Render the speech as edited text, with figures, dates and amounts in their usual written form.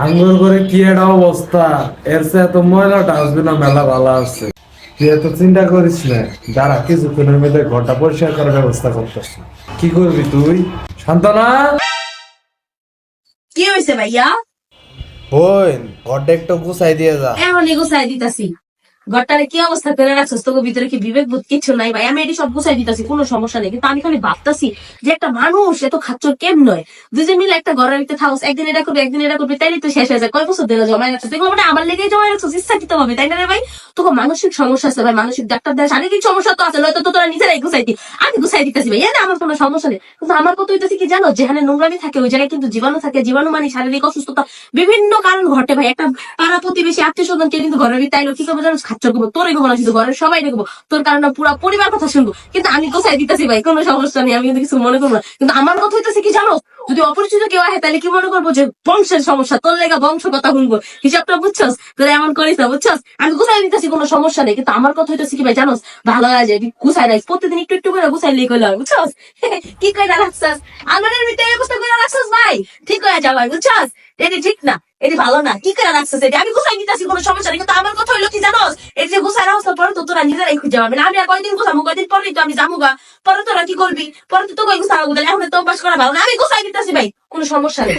আঙ্গুর করে কি একটা অবস্থা, এর চেয়ে এত ময়লাটা আসবে না, মেলা ভালো আছে। তুই এত চিন্তা করিস না, দাঁড়া কিছুক্ষণের মধ্যে ঘরটা পরিষ্কার করার ব্যবস্থা করতেছি। কি করবি তুই? শান্তনা, কি হয়েছে ভাইয়া? বোন, ঘরটা একটু গুছাই দিয়ে যা। এখন গুছাই দিতাছি। ঘরটারে কি অবস্থা করে রাখছস? তোকে ভিতরে কি বিবেক বোধ কিছু নাই ভাই? আমি এটি সব গুছাই দিতাছি, কোনো সমস্যা নেই, কিন্তু আমি খালি ভাবতাছি যে একটা মানুষ এত খাচ্চর কেম নয়। দুজন মিলে একটা ঘরের ভিতরে থাকস, একদিন এটা করবে একদিন এটা করবে, তাইলে তো শেষ হয়ে যায়। কয় বছর ধরে জমাই রাখছো এগুলো? মানে আমার লেগে জমাই রাখছো ইচ্ছাকৃত ভাবে, তাই না রে ভাই? তোকে মানসিক সমস্যা আছে ভাই, মানসিক ডাক্তার দেয়, শারীরিক সমস্যা তো আছে, নয়তো তো তোরা নিজেরাই গুছাই দি। আমি গুছাই দিতেছি ভাই, এনে আমার কোনো সমস্যা নেই, কিন্তু আমার কথা হইতেছে কি জানো, যেখানে নোংরামি থাকে ওই জায়গায় কিন্তু জীবাণু থাকে। জীবাণু মানে শারীরিক অসুস্থতা, বিভিন্ন কারণ ঘটে ভাই। একটা পাড়া প্রতিবেশী আত্মীয় স্বজন কে কিন্তু ঘরের ভিতরে আইলো, কি করবো জানো? খাচ্চর করবো, তোরে করবো না, শুধু ঘরের সবাই দেখবো, তোর কারণে পুরো পরিবার কথা শুনবো, কিন্তু আমি কোথায় দিতেছি ভাই, কোনো সমস্যা নেই, আমি কিন্তু কিছু মনে করবো না। কিন্তু আমার কথা হইতেছে কি জানো, যদি অপরিচিত কেউ আহে তাহলে কি মনে করবো যে বংশের সমস্যা, তোর লেগা বংশ কথা শুনবো, হিসাবটা বুঝছস? তোরা এমন করিস না, বুঝছস? আমি গুছাই দিতেছি, কোনো সমস্যা নেই, কিন্তু আমার কথা হইতেছে কি ভাই জানোস, ভালো হয় যে গুছাই রাখিস, প্রতিদিন একটু একটু করে গুছাইলেই কইল, বুঝছস? কি কইরা রাখছস আলমারির ভিতরে, এই অবস্থা করে রাখছস ভাই, ঠিক হয়ে যাবে, বুঝছস? এটি ঠিক না, এটি ভালো না, কি করে রাখছস? এটি আমি গুছাই দিতেছি, কোনো সমস্যা নেই, কিন্তু আমার কথা হইলো কি জানোস, এই যে গুছাই রাখছ পরে তো তোরা নিজেরাই খুঁজে পাবি না। আমি আর কয়দিন গুছাবো, কয়দিন পরেই তো আমি যাবো গা, পরে তোরা কি করবি? পরে তো তোকে গুছাবো, এখন তো অভ্যাস করা ভালো না। আমি গুছাই দিতেছি ভাই, কোনো সমস্যা নেই।